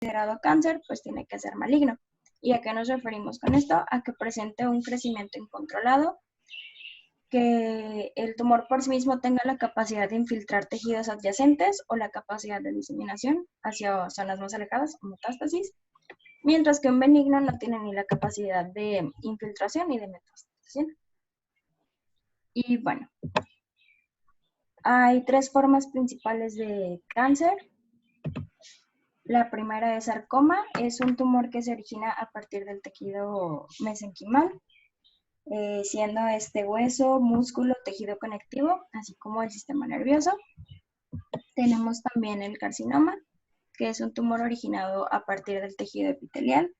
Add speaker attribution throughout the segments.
Speaker 1: considerado cáncer, pues tiene que ser maligno. ¿Y a qué nos referimos con esto? A que presente un crecimiento incontrolado, que el tumor por sí mismo tenga la capacidad de infiltrar tejidos adyacentes o la capacidad de diseminación hacia zonas más alejadas o metástasis, mientras que un benigno no tiene ni la capacidad de infiltración ni de metástasis. Y bueno, hay tres formas principales de cáncer. La primera es sarcoma, es un tumor que se origina a partir del tejido mesenquimal, siendo este hueso, músculo, tejido conectivo, así como el sistema nervioso. Tenemos también el carcinoma, que es un tumor originado a partir del tejido epitelial,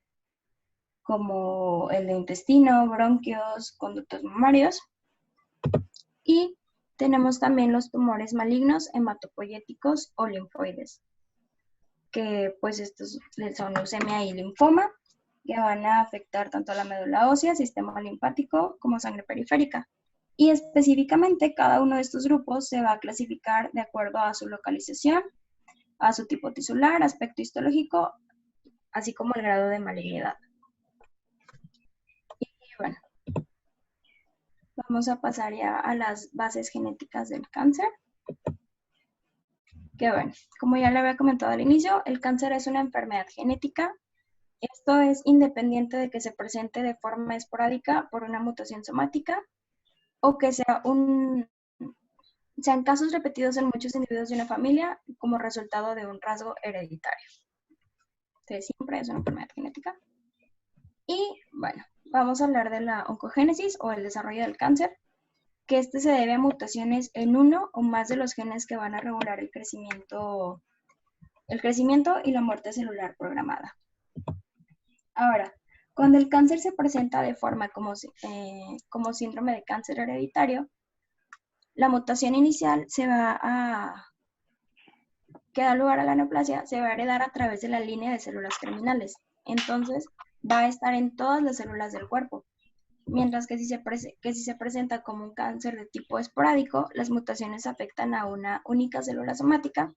Speaker 1: como el de intestino, bronquios, conductos mamarios. Y tenemos también los tumores malignos hematopoyéticos o linfoides, que pues estos son leucemia y linfoma, que van a afectar tanto a la médula ósea, sistema linfático, como sangre periférica. Y específicamente cada uno de estos grupos se va a clasificar de acuerdo a su localización, a su tipo tisular, aspecto histológico, así como el grado de malignidad. Y bueno, vamos a pasar ya a las bases genéticas del cáncer. Que bueno, como ya le había comentado al inicio, el cáncer es una enfermedad genética. Esto es independiente de que se presente de forma esporádica por una mutación somática o que sean casos repetidos en muchos individuos de una familia como resultado de un rasgo hereditario. Entonces, siempre es una enfermedad genética. Y bueno, vamos a hablar de la oncogénesis o el desarrollo del cáncer, que este se debe a mutaciones en uno o más de los genes que van a regular el crecimiento y la muerte celular programada. Ahora, cuando el cáncer se presenta de forma como síndrome de cáncer hereditario, la mutación inicial que da lugar a la neoplasia se va a heredar a través de la línea de células germinales. Entonces, va a estar en todas las células del cuerpo. Mientras que si se presenta como un cáncer de tipo esporádico, las mutaciones afectan a una única célula somática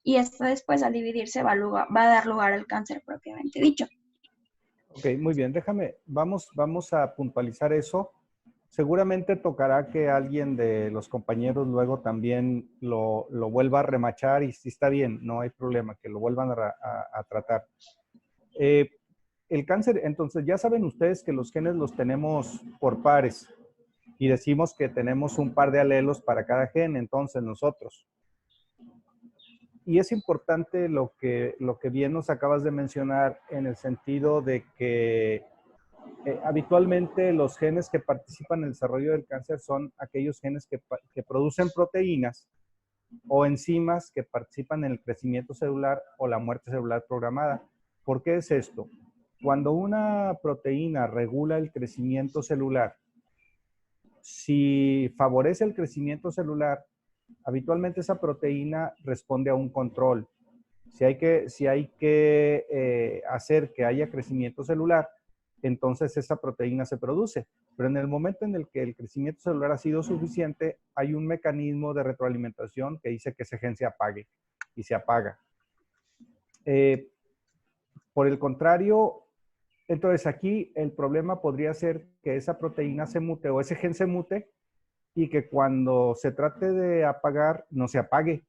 Speaker 1: y esta después al dividirse va a dar lugar al cáncer propiamente dicho.
Speaker 2: Ok, muy bien, vamos a puntualizar eso. Seguramente tocará que alguien de los compañeros luego también lo vuelva a remachar y si está bien, no hay problema, que lo vuelvan a tratar. El cáncer, entonces ya saben ustedes que los genes los tenemos por pares y decimos que tenemos un par de alelos para cada gen, entonces nosotros. Y es importante lo que bien nos acabas de mencionar en el sentido de que habitualmente los genes que participan en el desarrollo del cáncer son aquellos genes que producen proteínas o enzimas que participan en el crecimiento celular o la muerte celular programada. ¿Por qué es esto? Cuando una proteína regula el crecimiento celular, si favorece el crecimiento celular, habitualmente esa proteína responde a un control. Si hay que hacer que haya crecimiento celular, entonces esa proteína se produce. Pero en el momento en el que el crecimiento celular ha sido suficiente, hay un mecanismo de retroalimentación que dice que ese gen se apague y se apaga. Por el contrario, entonces aquí el problema podría ser que esa proteína se mute o ese gen se mute y que cuando se trate de apagar, no se apague.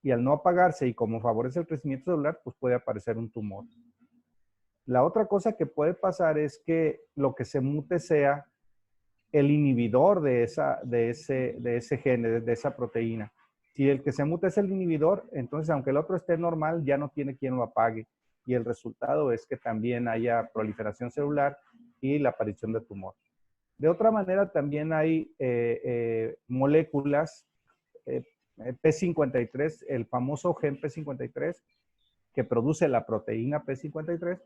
Speaker 2: Y al no apagarse y como favorece el crecimiento celular, pues puede aparecer un tumor. La otra cosa que puede pasar es que lo que se mute sea el inhibidor de ese gen, de esa proteína. Si el que se mute es el inhibidor, entonces aunque el otro esté normal, ya no tiene quien lo apague. Y el resultado es que también haya proliferación celular y la aparición de tumor. De otra manera, también hay moléculas P53, el famoso gen P53, que produce la proteína P53,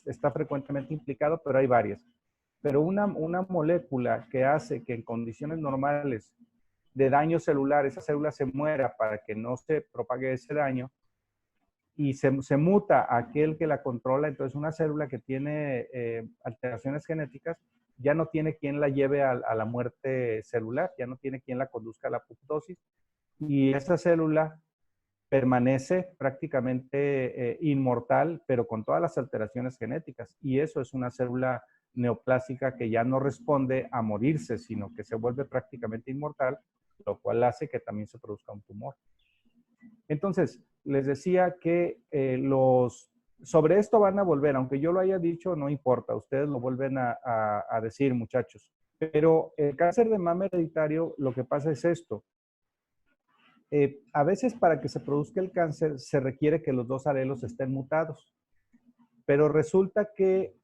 Speaker 2: está frecuentemente implicado, pero hay varias. Pero una molécula que hace que en condiciones normales de daño celular, esa célula se muera para que no se propague ese daño, y se muta a aquel que la controla, entonces una célula que tiene alteraciones genéticas ya no tiene quien la lleve a la muerte celular, ya no tiene quien la conduzca a la apoptosis, y esa célula permanece prácticamente inmortal, pero con todas las alteraciones genéticas. Y eso es una célula neoplásica que ya no responde a morirse, sino que se vuelve prácticamente inmortal, lo cual hace que también se produzca un tumor. Entonces, les decía que sobre esto van a volver, aunque yo lo haya dicho, no importa, ustedes lo vuelven a decir, muchachos. Pero el cáncer de mama hereditario, lo que pasa es esto. A veces para que se produzca el cáncer se requiere que los dos alelos estén mutados, pero resulta que,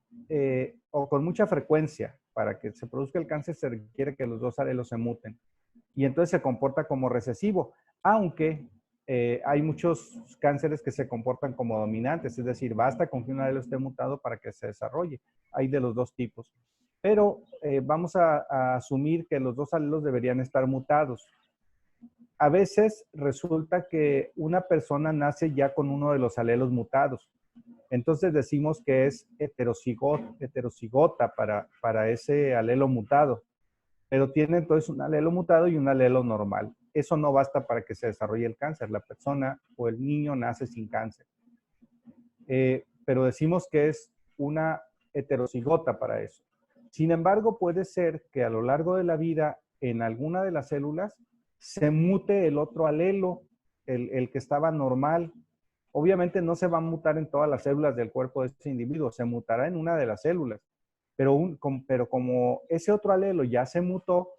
Speaker 2: o con mucha frecuencia, para que se produzca el cáncer se requiere que los dos alelos se muten. Y entonces se comporta como recesivo, aunque hay muchos cánceres que se comportan como dominantes, es decir, basta con que un alelo esté mutado para que se desarrolle. Hay de los dos tipos. Pero vamos a asumir que los dos alelos deberían estar mutados. A veces resulta que una persona nace ya con uno de los alelos mutados. Entonces decimos que es heterocigota para ese alelo mutado. Pero tiene entonces un alelo mutado y un alelo normal. Eso no basta para que se desarrolle el cáncer. La persona o el niño nace sin cáncer. Pero decimos que es una heterocigota para eso. Sin embargo, puede ser que a lo largo de la vida, en alguna de las células, se mute el otro alelo, el que estaba normal. Obviamente no se va a mutar en todas las células del cuerpo de ese individuo, se mutará en una de las células. Pero como ese otro alelo ya se mutó,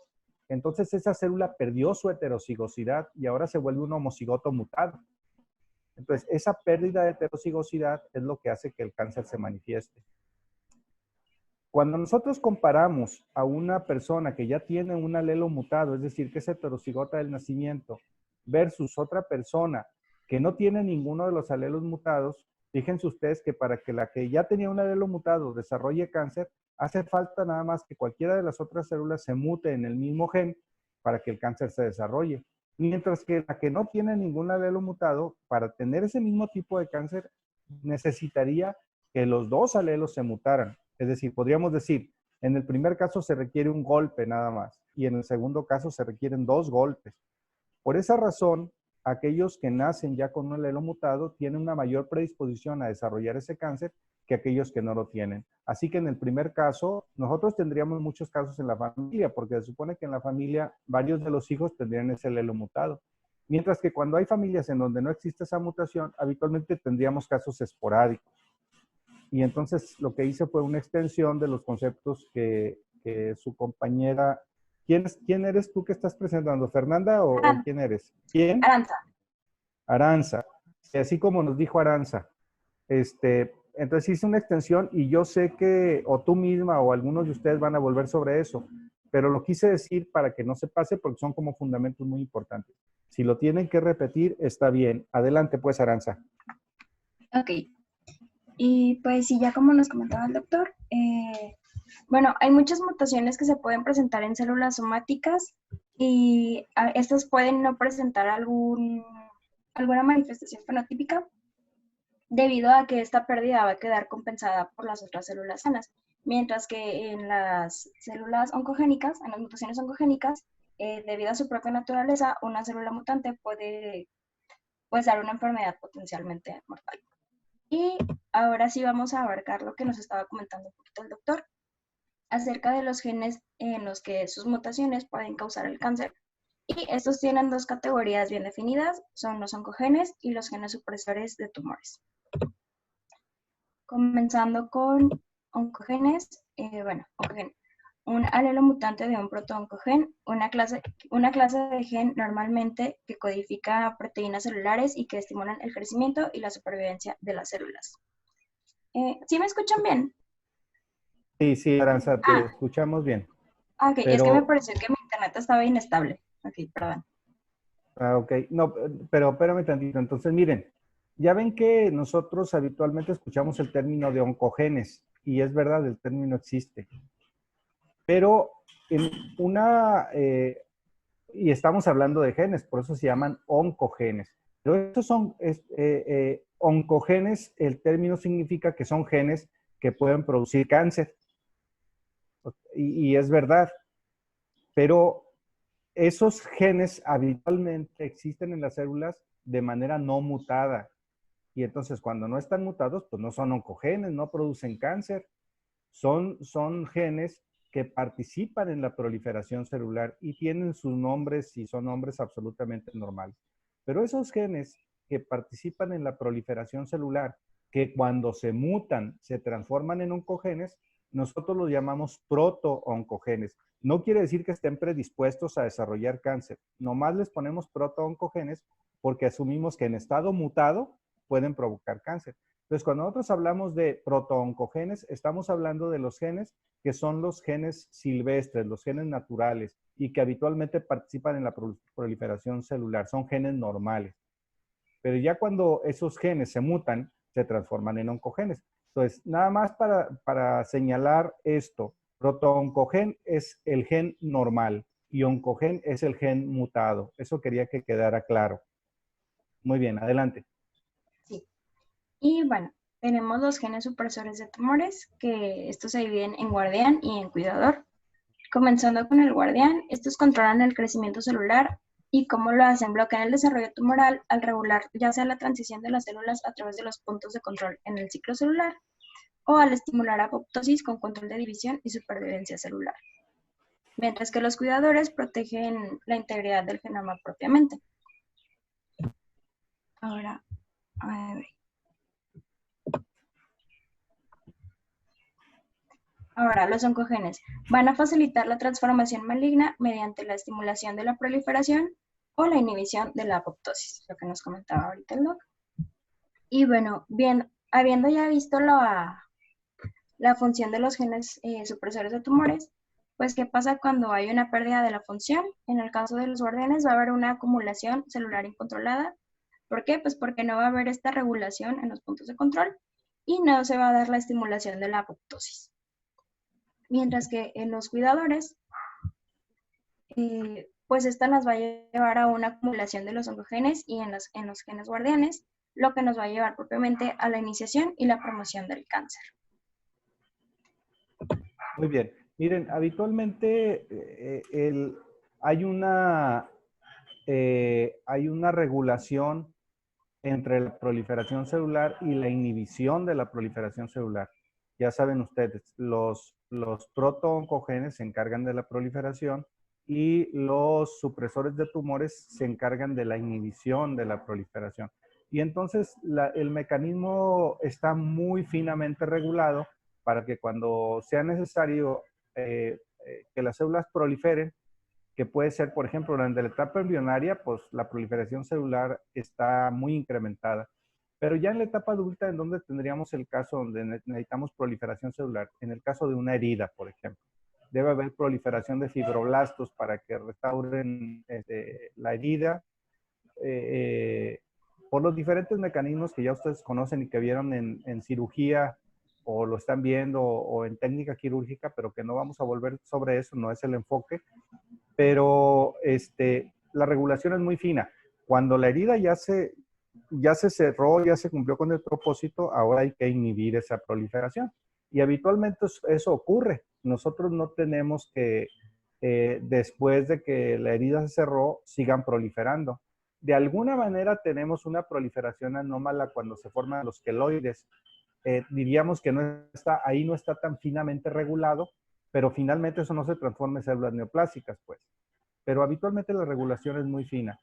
Speaker 2: entonces esa célula perdió su heterocigosidad y ahora se vuelve un homocigoto mutado. Entonces, esa pérdida de heterocigosidad es lo que hace que el cáncer se manifieste. Cuando nosotros comparamos a una persona que ya tiene un alelo mutado, es decir, que es heterocigota del nacimiento, versus otra persona que no tiene ninguno de los alelos mutados, fíjense ustedes que para que la que ya tenía un alelo mutado desarrolle cáncer, hace falta nada más que cualquiera de las otras células se mute en el mismo gen para que el cáncer se desarrolle. Mientras que la que no tiene ningún alelo mutado, para tener ese mismo tipo de cáncer, necesitaría que los dos alelos se mutaran. Es decir, podríamos decir, en el primer caso se requiere un golpe nada más y en el segundo caso se requieren dos golpes. Por esa razón, aquellos que nacen ya con un alelo mutado tienen una mayor predisposición a desarrollar ese cáncer que aquellos que no lo tienen. Así que en el primer caso, nosotros tendríamos muchos casos en la familia, porque se supone que en la familia varios de los hijos tendrían ese alelo mutado. Mientras que cuando hay familias en donde no existe esa mutación, habitualmente tendríamos casos esporádicos. Y entonces lo que hice fue una extensión de los conceptos que su compañera... ¿Quién eres tú que estás presentando? ¿Fernanda o quién eres? ¿Quién?
Speaker 1: Aranza.
Speaker 2: Aranza. Así como nos dijo Aranza. Entonces hice una extensión y yo sé que o tú misma o algunos de ustedes van a volver sobre eso, pero lo quise decir para que no se pase porque son como fundamentos muy importantes. Si lo tienen que repetir, está bien. Adelante pues, Aranza.
Speaker 1: Ok. Y pues sí, ya como nos comentaba el doctor, bueno, hay muchas mutaciones que se pueden presentar en células somáticas y estas pueden no presentar alguna manifestación fenotípica debido a que esta pérdida va a quedar compensada por las otras células sanas, mientras que en las células oncogénicas, en las mutaciones oncogénicas, debido a su propia naturaleza, una célula mutante puede pues, dar una enfermedad potencialmente mortal. Y ahora sí vamos a abarcar lo que nos estaba comentando un poquito el doctor acerca de los genes en los que sus mutaciones pueden causar el cáncer. Y estos tienen dos categorías bien definidas, son los oncogenes y los genes supresores de tumores. Comenzando con oncogenes, un alelo mutante de un protooncogen, una clase de gen normalmente que codifica proteínas celulares y que estimulan el crecimiento y la supervivencia de las células. ¿Sí me escuchan bien?
Speaker 2: Sí, Aranza, te escuchamos bien.
Speaker 1: Ok, es que me pareció que mi internet estaba inestable. Ok, perdón.
Speaker 2: Ok, no, pero espérame tantito. Entonces, miren, ya ven que nosotros habitualmente escuchamos el término de oncogenes, y es verdad, el término existe. Pero en y estamos hablando de genes, por eso se llaman oncogenes. Pero estos son oncogenes, el término significa que son genes que pueden producir cáncer. Y es verdad, pero esos genes habitualmente existen en las células de manera no mutada. Y entonces cuando no están mutados, pues no son oncogenes, no producen cáncer. Son genes que participan en la proliferación celular y tienen sus nombres y son nombres absolutamente normales. Pero esos genes que participan en la proliferación celular, que cuando se mutan se transforman en oncogenes, nosotros los llamamos proto-oncogenes. No quiere decir que estén predispuestos a desarrollar cáncer. Nomás les ponemos proto-oncogenes porque asumimos que en estado mutado pueden provocar cáncer. Entonces, cuando nosotros hablamos de protooncogenes, estamos hablando de los genes que son los genes silvestres, los genes naturales y que habitualmente participan en la proliferación celular. Son genes normales. Pero ya cuando esos genes se mutan, se transforman en oncogenes. Entonces, nada más para señalar esto, protooncogen es el gen normal y oncogen es el gen mutado. Eso quería que quedara claro. Muy bien, adelante.
Speaker 1: Sí. Y bueno, tenemos los genes supresores de tumores, que estos se dividen en guardián y en cuidador. Comenzando con el guardián, estos controlan el crecimiento celular y cómo lo hacen, bloquean el desarrollo tumoral al regular ya sea la transición de las células a través de los puntos de control en el ciclo celular o al estimular apoptosis con control de división y supervivencia celular. Mientras que los cuidadores protegen la integridad del genoma propiamente. Ahora, a ver. Ahora, los oncogenes van a facilitar la transformación maligna mediante la estimulación de la proliferación o la inhibición de la apoptosis, lo que nos comentaba ahorita el doc. Y bueno, bien, habiendo ya visto la función de los genes supresores de tumores, pues ¿qué pasa cuando hay una pérdida de la función? En el caso de los guardianes va a haber una acumulación celular incontrolada. ¿Por qué? Pues porque no va a haber esta regulación en los puntos de control y no se va a dar la estimulación de la apoptosis. Mientras que en los cuidadores, pues esta nos va a llevar a una acumulación de los oncogenes y en los genes guardianes, lo que nos va a llevar propiamente a la iniciación y la promoción del cáncer.
Speaker 2: Muy bien. Miren, habitualmente hay una regulación entre la proliferación celular y la inhibición de la proliferación celular. Ya saben ustedes, los protooncogenes se encargan de la proliferación y los supresores de tumores se encargan de la inhibición de la proliferación. Y entonces el mecanismo está muy finamente regulado para que cuando sea necesario que las células proliferen, que puede ser, por ejemplo, durante la etapa embrionaria, pues la proliferación celular está muy incrementada. Pero ya en la etapa adulta, en donde tendríamos el caso donde necesitamos proliferación celular, en el caso de una herida, por ejemplo, debe haber proliferación de fibroblastos para que restauren la herida, por los diferentes mecanismos que ya ustedes conocen y que vieron en cirugía o lo están viendo o en técnica quirúrgica, pero que no vamos a volver sobre eso, no es el enfoque. Pero la regulación es muy fina. Cuando la herida ya se cerró, ya se cumplió con el propósito, ahora hay que inhibir esa proliferación. Y habitualmente eso ocurre. Nosotros no tenemos que, después de que la herida se cerró, sigan proliferando. De alguna manera tenemos una proliferación anómala cuando se forman los queloides. Diríamos que ahí no está tan finamente regulado, pero finalmente eso no se transforma en células neoplásicas, pues. Pero habitualmente la regulación es muy fina.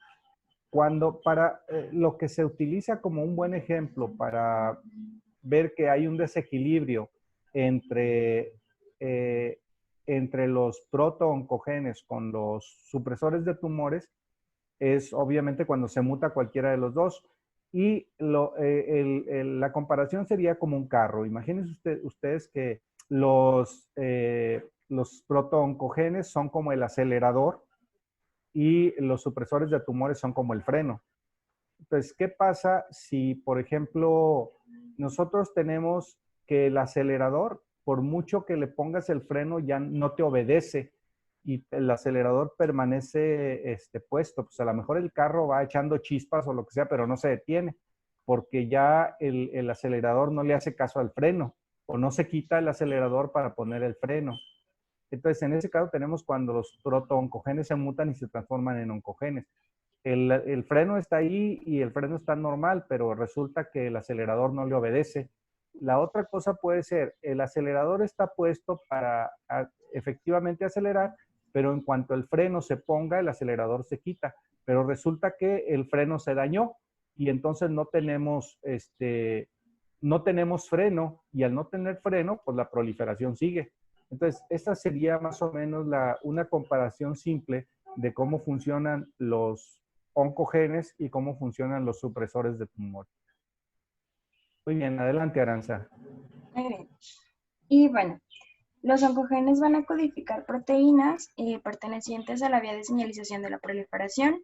Speaker 2: Lo que se utiliza como un buen ejemplo para ver que hay un desequilibrio entre los protooncogenes con los supresores de tumores es obviamente cuando se muta cualquiera de los dos. Y la comparación sería como un carro. Imagínense ustedes que los protooncogenes son como el acelerador y los supresores de tumores son como el freno. Entonces, ¿qué pasa si, por ejemplo, nosotros tenemos que el acelerador, por mucho que le pongas el freno, ya no te obedece y el acelerador permanece puesto? Pues a lo mejor el carro va echando chispas o lo que sea, pero no se detiene porque ya el acelerador no le hace caso al freno o no se quita el acelerador para poner el freno. Entonces, en ese caso tenemos cuando los protooncogenes se mutan y se transforman en oncogenes. el freno está ahí y el freno está normal, pero resulta que el acelerador no le obedece. La otra cosa puede ser, el acelerador está puesto para efectivamente acelerar, pero en cuanto el freno se ponga, el acelerador se quita. Pero resulta que el freno se dañó y entonces no tenemos freno, y al no tener freno, pues la proliferación sigue. Entonces, esta sería más o menos una comparación simple de cómo funcionan los oncogenes y cómo funcionan los supresores de tumor. Muy bien, adelante, Aranza.
Speaker 1: Muy bien. Y bueno, los oncogenes van a codificar proteínas pertenecientes a la vía de señalización de la proliferación,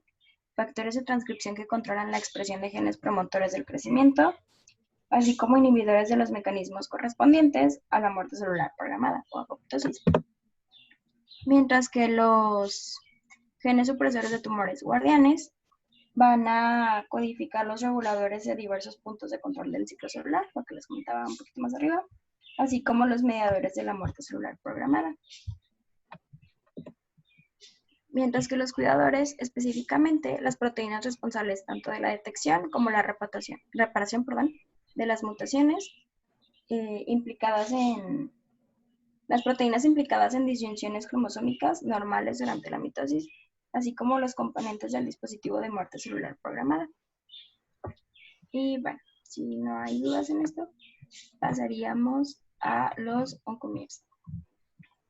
Speaker 1: factores de transcripción que controlan la expresión de genes promotores del crecimiento, así como inhibidores de los mecanismos correspondientes a la muerte celular programada o apoptosis. Mientras que los genes supresores de tumores guardianes van a codificar los reguladores de diversos puntos de control del ciclo celular, lo que les comentaba un poquito más arriba, así como los mediadores de la muerte celular programada. Mientras que los cuidadores, específicamente las proteínas responsables tanto de la detección como la reparación de las mutaciones las proteínas implicadas en disyunciones cromosómicas normales durante la mitosis, así como los componentes del dispositivo de muerte celular programada. Y bueno, si no hay dudas en esto, pasaríamos a los oncomirs.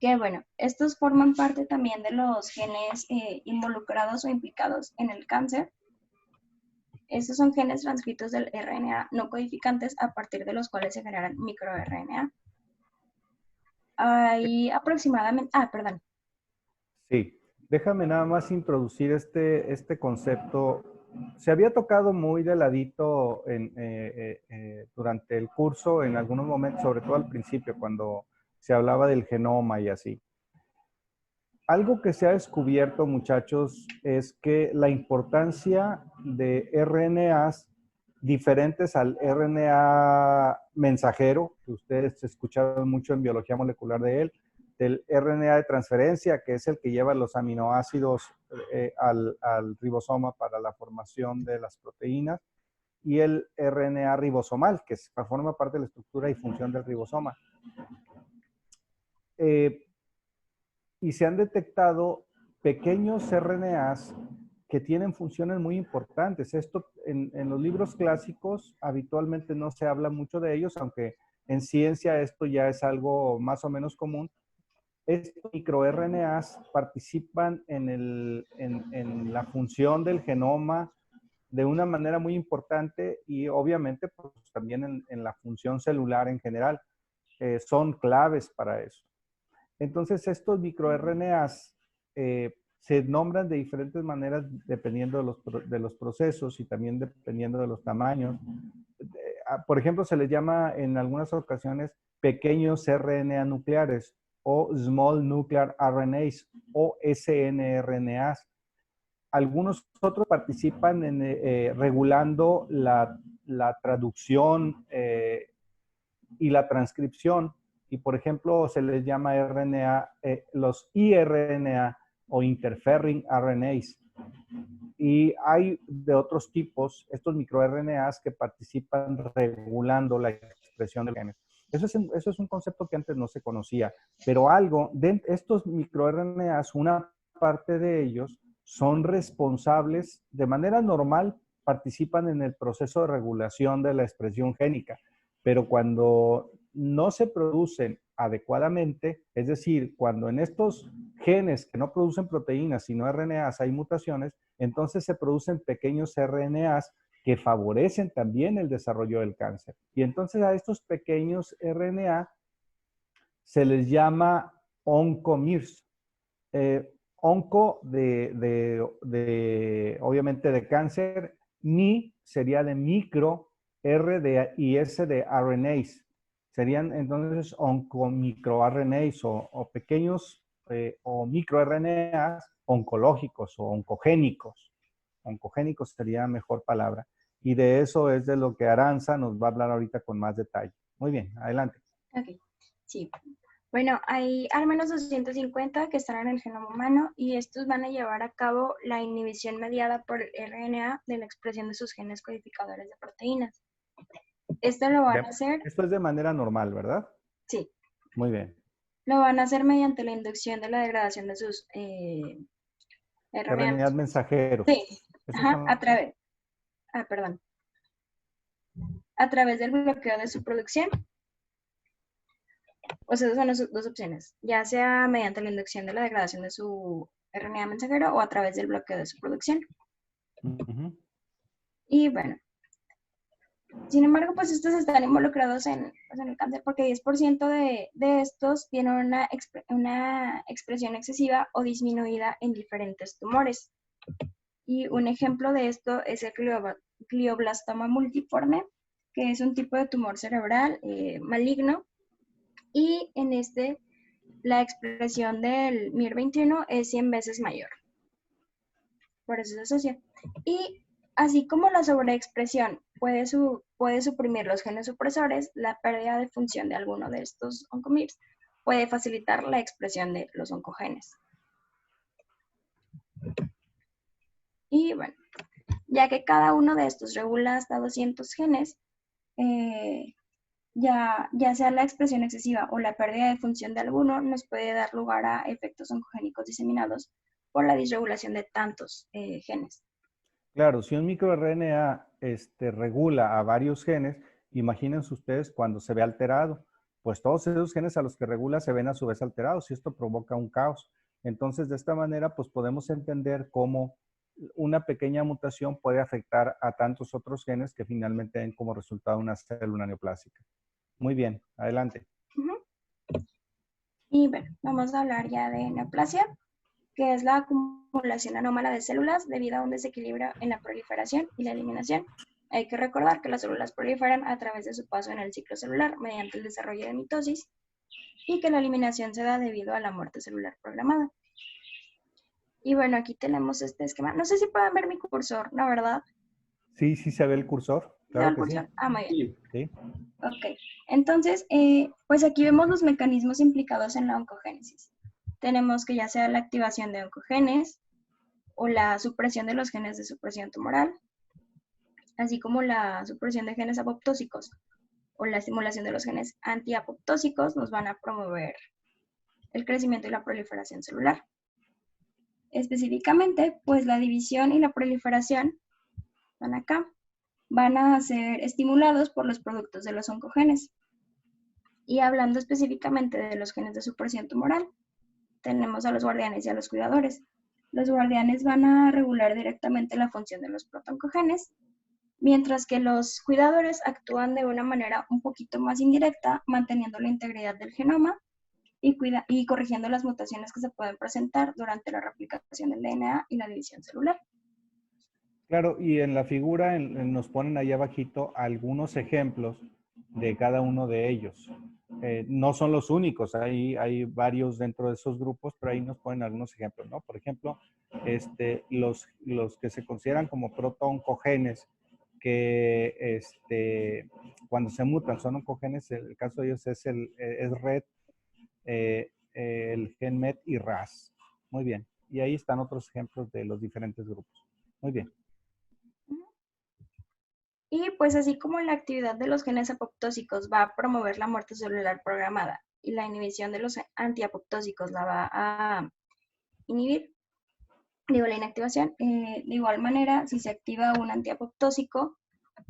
Speaker 1: Que bueno, estos forman parte también de los genes involucrados o implicados en el cáncer. Estos son genes transcritos del RNA no codificantes a partir de los cuales se generan microRNA. Hay aproximadamente, perdón.
Speaker 2: Sí, déjame nada más introducir este concepto. Se había tocado muy de ladito durante el curso en algunos momentos, sobre todo al principio, cuando se hablaba del genoma y así. Algo que se ha descubierto, muchachos, es que la importancia de RNAs diferentes al RNA mensajero, que ustedes escucharon mucho en biología molecular de él, del RNA de transferencia, que es el que lleva los aminoácidos al ribosoma para la formación de las proteínas, y el RNA ribosomal, que forma parte de la estructura y función del ribosoma. Y se han detectado pequeños RNAs que tienen funciones muy importantes. Esto en los libros clásicos habitualmente no se habla mucho de ellos, aunque en ciencia esto ya es algo más o menos común. Estos microRNAs participan en la función del genoma de una manera muy importante y obviamente pues, también en la función celular en general. Son claves para eso. Entonces, estos microRNAs se nombran de diferentes maneras dependiendo de los procesos y también dependiendo de los tamaños. Por ejemplo, se les llama en algunas ocasiones pequeños RNA nucleares o Small Nuclear RNAs o snRNAs. Algunos otros participan en regulando la traducción y la transcripción. Y por ejemplo, se les llama RNA, los iRNA o interfering RNAs. Y hay de otros tipos, estos microRNAs que participan regulando la expresión del gen. Eso es un concepto que antes no se conocía, pero algo de estos microRNAs, una parte de ellos son responsables, de manera normal, participan en el proceso de regulación de la expresión génica, pero cuando no se producen adecuadamente, es decir, cuando en estos genes que no producen proteínas, sino RNAs, hay mutaciones, entonces se producen pequeños RNAs que favorecen también el desarrollo del cáncer. Y entonces a estos pequeños RNA se les llama oncomirs. Onco obviamente de cáncer, mi sería de micro, R y S de RNAs. Serían entonces oncomicroRNAs o pequeños o microRNAs oncológicos o oncogénicos. Oncogénicos sería mejor palabra. Y de eso es de lo que Aranza nos va a hablar ahorita con más detalle. Muy bien, adelante.
Speaker 1: Ok, sí. Bueno, hay al menos 250 que están en el genoma humano y estos van a llevar a cabo la inhibición mediada por el RNA de la expresión de sus genes codificadores de proteínas. Esto lo van a hacer,
Speaker 2: Esto es de manera normal, ¿verdad?
Speaker 1: sí,
Speaker 2: Muy bien.
Speaker 1: lo van a hacer mediante la inducción de la degradación de sus RNA.
Speaker 2: RNA mensajeros.
Speaker 1: Sí,
Speaker 2: Esos
Speaker 1: ajá,
Speaker 2: son...
Speaker 1: perdón, a través del bloqueo de su producción. O sea, esas son las dos opciones, ya sea mediante la inducción de la degradación de su RNA mensajero o a través del bloqueo de su producción. Y bueno, sin embargo, pues estos están involucrados en el cáncer porque 10% de estos tienen una expresión excesiva o disminuida en diferentes tumores. Y un ejemplo de esto es el glioblastoma multiforme, que es un tipo de tumor cerebral maligno. Y en este, la expresión del MIR21 es 100 veces mayor. Por eso se asocia. Y así como la sobreexpresión puede suprimir los genes supresores, la pérdida de función de alguno de estos oncomirs puede facilitar la expresión de los oncogenes. Y bueno, ya que cada uno de estos regula hasta 200 genes, ya sea la expresión excesiva o la pérdida de función de alguno, nos puede dar lugar a efectos oncogénicos diseminados por la disregulación de tantos genes.
Speaker 2: Claro, si un microRNA regula a varios genes, imagínense ustedes cuando se ve alterado, pues todos esos genes a los que regula se ven a su vez alterados y esto provoca un caos. Entonces, de esta manera, pues podemos entender cómo una pequeña mutación puede afectar a tantos otros genes que finalmente den como resultado una célula neoplásica. Muy bien, adelante.
Speaker 1: Y bueno, vamos a hablar ya de neoplasia, que es la acumulación anómala de células debido a un desequilibrio en la proliferación y la eliminación. Hay que recordar que las células proliferan a través de su paso en el ciclo celular mediante el desarrollo de mitosis y que la eliminación se da debido a la muerte celular programada. Y bueno, aquí tenemos este esquema. No sé si pueden ver mi cursor, ¿no, verdad?
Speaker 2: Sí, sí se ve el cursor. Claro que sí.
Speaker 1: Ah, muy bien.
Speaker 2: Sí.
Speaker 1: Ok, entonces, pues aquí vemos los mecanismos implicados en la oncogénesis. Tenemos que ya sea la activación de oncogenes o la supresión de los genes de supresión tumoral, así como la supresión de genes apoptósicos o la estimulación de los genes antiapoptósicos nos van a promover el crecimiento y la proliferación celular. Específicamente, pues la división y la proliferación van acá, van a ser estimulados por los productos de los oncogenes. Y hablando específicamente de los genes de supresión tumoral, tenemos a los guardianes y a los cuidadores. Los guardianes van a regular directamente la función de los protoncogenes, mientras que los cuidadores actúan de una manera un poquito más indirecta, manteniendo la integridad del genoma y corrigiendo las mutaciones que se pueden presentar durante la replicación del DNA y la división celular.
Speaker 2: Claro, y en la figura nos ponen ahí abajito algunos ejemplos de cada uno de ellos. No son los únicos, hay varios dentro de esos grupos, pero ahí nos ponen algunos ejemplos, ¿no? Por ejemplo, los que se consideran como protooncogenes, que cuando se mutan son oncogenes, el caso de ellos es RET, el gen MET y RAS. Muy bien. Y ahí están otros ejemplos de los diferentes grupos. Muy bien.
Speaker 1: Y pues así como la actividad de los genes apoptósicos va a promover la muerte celular programada y la inhibición de los antiapoptósicos la va a inhibir, la inactivación, de igual manera, si se activa un antiapoptósico,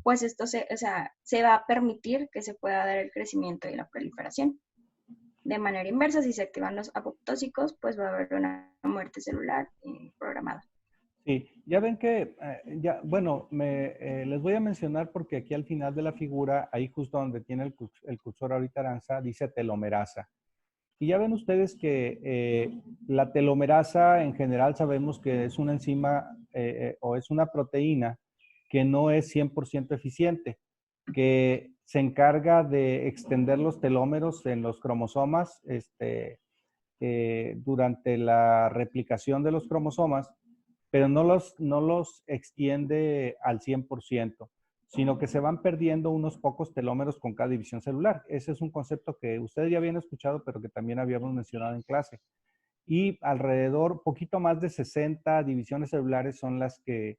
Speaker 1: pues esto se va a permitir que se pueda dar el crecimiento y la proliferación. De manera inversa, si se activan los apoptósicos, pues va a haber una muerte celular programada.
Speaker 2: Sí, ya ven que, les voy a mencionar porque aquí al final de la figura, ahí justo donde tiene el cursor ahorita Aranza, dice telomerasa. Y ya ven ustedes que la telomerasa en general sabemos que es una enzima o es una proteína que no es 100% eficiente, que se encarga de extender los telómeros en los cromosomas durante la replicación de los cromosomas, pero no los extiende al 100%. sino que se van perdiendo unos pocos telómeros con cada división celular. Ese es un concepto que ustedes ya habían escuchado, pero que también habíamos mencionado en clase. Y alrededor, poquito más de 60 divisiones celulares son las que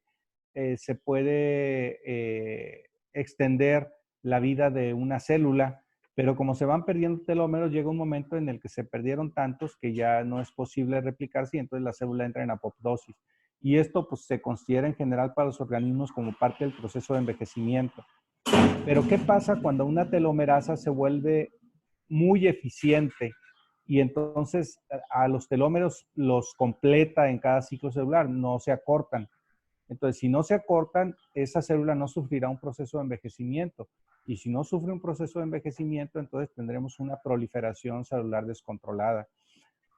Speaker 2: se puede extender la vida de una célula, pero como se van perdiendo telómeros, llega un momento en el que se perdieron tantos que ya no es posible replicarse y entonces la célula entra en apoptosis. Y esto pues, se considera en general para los organismos como parte del proceso de envejecimiento. Pero ¿qué pasa cuando una telomerasa se vuelve muy eficiente y entonces a los telómeros los completa en cada ciclo celular, no se acortan? Entonces, si no se acortan, esa célula no sufrirá un proceso de envejecimiento. Y si no sufre un proceso de envejecimiento, entonces tendremos una proliferación celular descontrolada.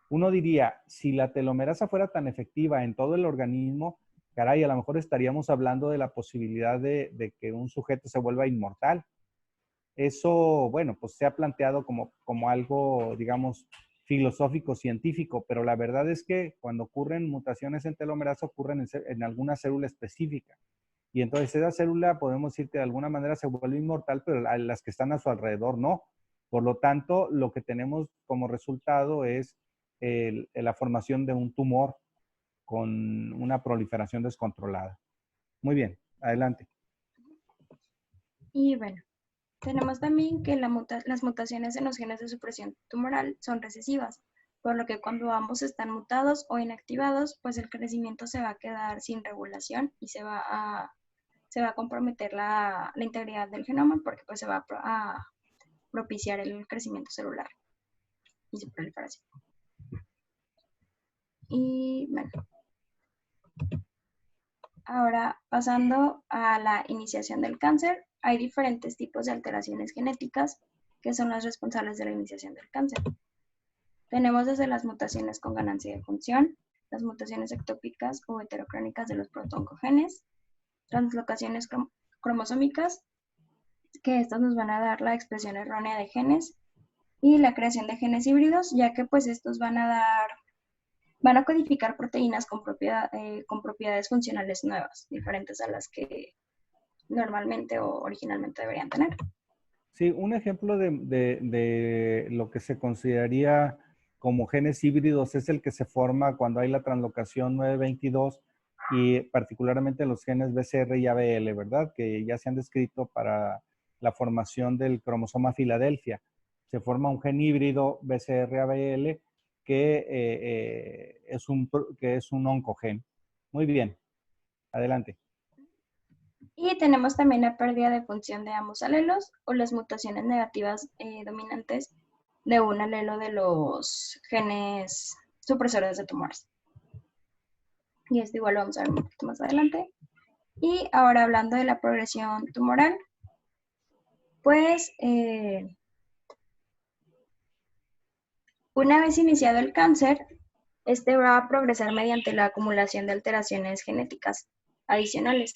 Speaker 2: Uno diría, si la telomerasa fuera tan efectiva en todo el organismo, caray, a lo mejor estaríamos hablando de la posibilidad de que un sujeto se vuelva inmortal. Eso, bueno, pues se ha planteado como algo, digamos, filosófico, científico, pero la verdad es que cuando ocurren mutaciones en telomerasa ocurren en alguna célula específica. Y entonces esa célula podemos decir que de alguna manera se vuelve inmortal, pero las que están a su alrededor no. Por lo tanto, lo que tenemos como resultado es la formación de un tumor con una proliferación descontrolada. Muy bien, adelante.
Speaker 1: Y bueno, tenemos también que las mutaciones en los genes de supresión tumoral son recesivas, por lo que cuando ambos están mutados o inactivados, pues el crecimiento se va a quedar sin regulación y se va a comprometer la integridad del genoma porque pues se va a propiciar el crecimiento celular y su proliferación. Y bueno, ahora pasando a la iniciación del cáncer, hay diferentes tipos de alteraciones genéticas que son las responsables de la iniciación del cáncer. Tenemos desde las mutaciones con ganancia de función, las mutaciones ectópicas o heterocrónicas de los protoncogenes, translocaciones cromosómicas, que estas nos van a dar la expresión errónea de genes, y la creación de genes híbridos, ya que pues estos van a codificar proteínas con propiedades funcionales nuevas, diferentes a las que normalmente o originalmente deberían tener.
Speaker 2: Sí, un ejemplo de lo que se consideraría como genes híbridos es el que se forma cuando hay la translocación 922 y particularmente los genes BCR y ABL, ¿verdad? Que ya se han descrito para la formación del cromosoma Filadelfia. Se forma un gen híbrido BCR-ABL que es un oncogen. Muy bien, adelante.
Speaker 1: Y tenemos también la pérdida de función de ambos alelos o las mutaciones negativas dominantes de un alelo de los genes supresores de tumores. Y esto igual lo vamos a ver un poquito más adelante. Y ahora hablando de la progresión tumoral, pues una vez iniciado el cáncer, este va a progresar mediante la acumulación de alteraciones genéticas adicionales.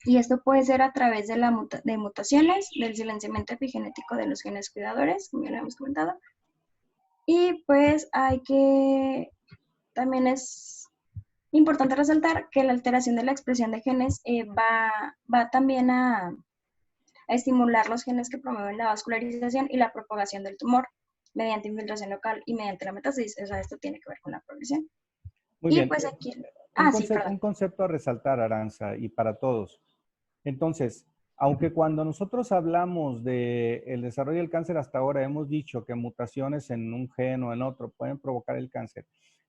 Speaker 1: Y esto puede ser a través de mutaciones, del silenciamiento epigenético de los genes cuidadores, como ya lo hemos comentado. Y pues también es importante resaltar que la alteración de la expresión de genes va también a estimular los genes que promueven la vascularización y la propagación del tumor mediante infiltración local y mediante la metástasis. O sea, esto tiene que ver con la progresión.
Speaker 2: Muy
Speaker 1: y
Speaker 2: bien.
Speaker 1: pues aquí...
Speaker 2: Un concepto a resaltar, Aranza, y para todos. Entonces, aunque cuando nosotros hablamos del desarrollo del cáncer hasta ahora hemos dicho que mutaciones en un gen o en otro pueden provocar el cáncer,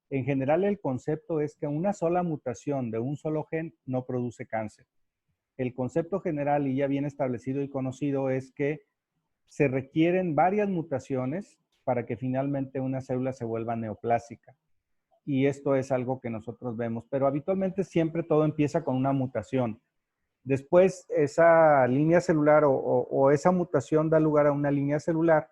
Speaker 2: en general el concepto es que una sola mutación de un solo gen no produce cáncer. El concepto general y ya bien establecido y conocido es que se requieren varias mutaciones para que finalmente una célula se vuelva neoplásica. Y esto es algo que nosotros vemos, pero habitualmente siempre todo empieza con una mutación. Después, esa línea celular o esa mutación da lugar a una línea celular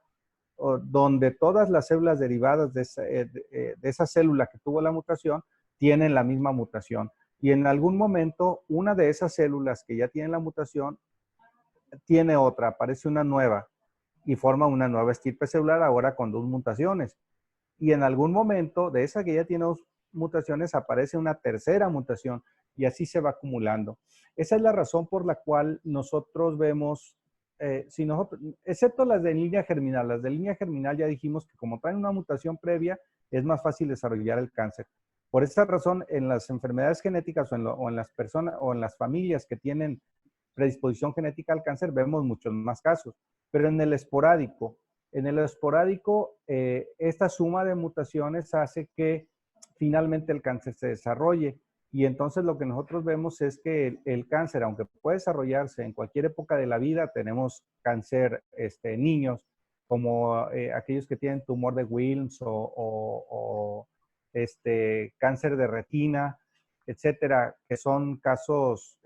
Speaker 2: donde todas las células derivadas de esa célula que tuvo la mutación tienen la misma mutación. Y en algún momento, una de esas células que ya tienen la mutación tiene otra, aparece una nueva y forma una nueva estirpe celular ahora con dos mutaciones. Y en algún momento de esa que ya tiene dos mutaciones aparece una tercera mutación y así se va acumulando. Esa es la razón por la cual nosotros vemos, excepto las de línea germinal, las de línea germinal ya dijimos que como traen una mutación previa, es más fácil desarrollar el cáncer. Por esta razón, en las enfermedades genéticas o en las personas o en las familias que tienen predisposición genética al cáncer, vemos muchos más casos. Pero en el esporádico, esta suma de mutaciones hace que finalmente el cáncer se desarrolle. Y entonces lo que nosotros vemos es que el cáncer, aunque puede desarrollarse en cualquier época de la vida, tenemos cáncer en niños, como aquellos que tienen tumor de Wilms o cáncer de retina, etcétera, que son casos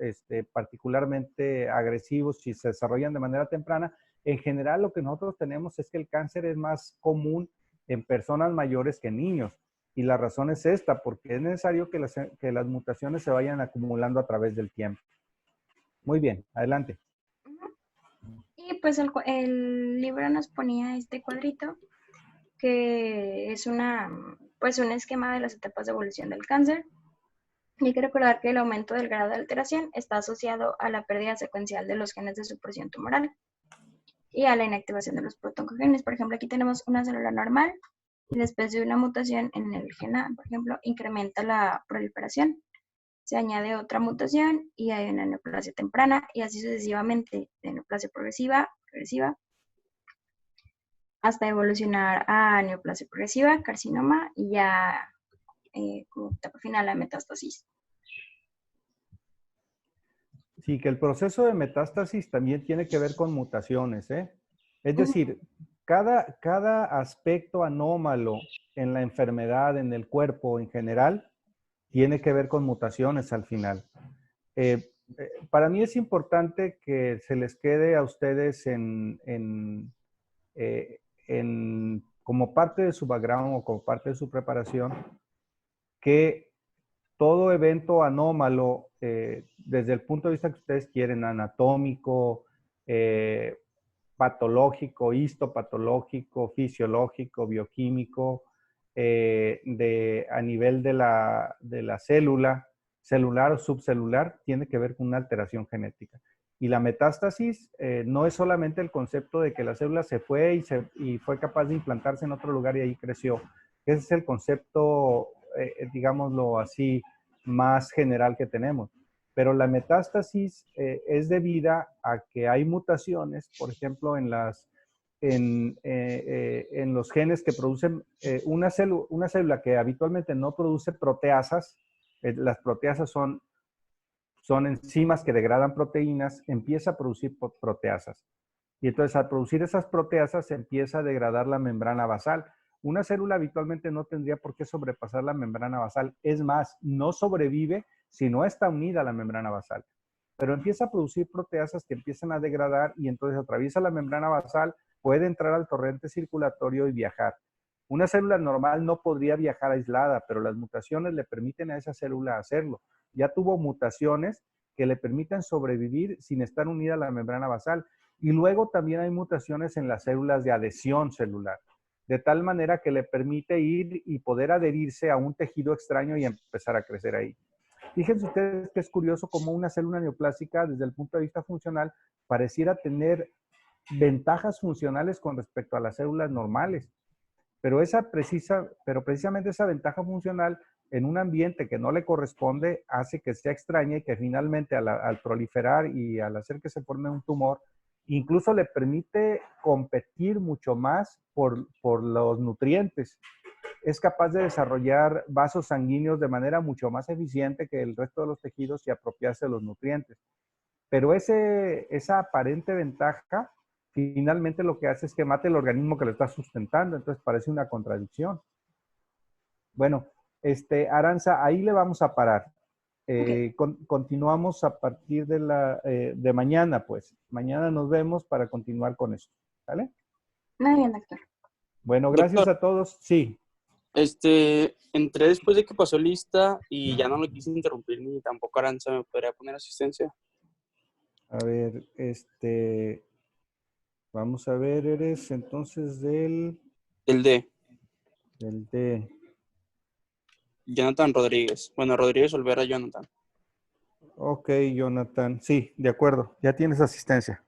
Speaker 2: particularmente agresivos si se desarrollan de manera temprana. En general, lo que nosotros tenemos es que el cáncer es más común en personas mayores que en niños. Y la razón es esta, porque es necesario que las mutaciones se vayan acumulando a través del tiempo. Muy bien, adelante.
Speaker 1: Y pues el libro nos ponía este cuadrito, que es pues un esquema de las etapas de evolución del cáncer. Y hay que recordar que el aumento del grado de alteración está asociado a la pérdida secuencial de los genes de supresión tumoral y a la inactivación de los protoncogenes. Por ejemplo, aquí tenemos una célula normal y después de una mutación en el gen A, por ejemplo, incrementa la proliferación. Se añade otra mutación y hay una neoplasia temprana y así sucesivamente de neoplasia progresiva, hasta evolucionar a neoplasia progresiva, carcinoma y ya como etapa final la metástasis.
Speaker 2: Sí, que el proceso de metástasis también tiene que ver con mutaciones, ¿eh? Es decir, cada aspecto anómalo en la enfermedad, en el cuerpo en general, tiene que ver con mutaciones al final. Para mí es importante que se les quede a ustedes como parte de su background o como parte de su preparación, que todo evento anómalo, desde el punto de vista que ustedes quieren, anatómico, patológico, histopatológico, fisiológico, bioquímico, a nivel de la célula, celular o subcelular, tiene que ver con una alteración genética. Y la metástasis no es solamente el concepto de que la célula se fue y fue capaz de implantarse en otro lugar y ahí creció. Ese es el concepto, digámoslo así, más general que tenemos. Pero la metástasis es debida a que hay mutaciones, por ejemplo, en los genes que producen una célula que habitualmente no produce proteasas. Las proteasas son enzimas que degradan proteínas, empieza a producir proteasas. Y entonces al producir esas proteasas se empieza a degradar la membrana basal. Una célula habitualmente no tendría por qué sobrepasar la membrana basal. Es más, no sobrevive si no está unida a la membrana basal. Pero empieza a producir proteasas que empiezan a degradar y entonces atraviesa la membrana basal, puede entrar al torrente circulatorio y viajar. Una célula normal no podría viajar aislada, pero las mutaciones le permiten a esa célula hacerlo. Ya tuvo mutaciones que le permiten sobrevivir sin estar unida a la membrana basal. Y luego también hay mutaciones en las células de adhesión celular, de tal manera que le permite ir y poder adherirse a un tejido extraño y empezar a crecer ahí. Fíjense ustedes que es curioso cómo una célula neoplásica, desde el punto de vista funcional, pareciera tener ventajas funcionales con respecto a las células normales. Pero precisamente esa ventaja funcional en un ambiente que no le corresponde hace que sea extraña y que finalmente al proliferar y al hacer que se forme un tumor, incluso le permite competir mucho más por los nutrientes. Es capaz de desarrollar vasos sanguíneos de manera mucho más eficiente que el resto de los tejidos y apropiarse de los nutrientes. Pero esa aparente ventaja finalmente lo que hace es que mate el organismo que lo está sustentando, entonces parece una contradicción. Bueno, Aranza, ahí le vamos a parar.
Speaker 1: Okay.
Speaker 2: Continuamos a partir de mañana, pues. Mañana nos vemos para continuar con esto. ¿Vale?
Speaker 1: Muy bien, doctor.
Speaker 2: Bueno, gracias
Speaker 3: Doctor,
Speaker 2: a todos. Sí.
Speaker 3: entré después de que pasó lista y ya no lo quise interrumpir ni tampoco Aranza me podría poner asistencia.
Speaker 2: A ver, vamos a ver, eres entonces
Speaker 3: El D.
Speaker 2: del D.
Speaker 3: Jonathan Rodríguez. Bueno, Rodríguez Olvera Jonathan.
Speaker 2: Ok, Jonathan. Sí, de acuerdo. Ya tienes asistencia.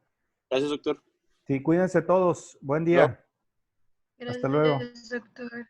Speaker 3: Gracias, doctor.
Speaker 2: Sí, cuídense todos. Buen
Speaker 3: Luego.
Speaker 2: día. Hasta luego.
Speaker 4: Gracias, doctor.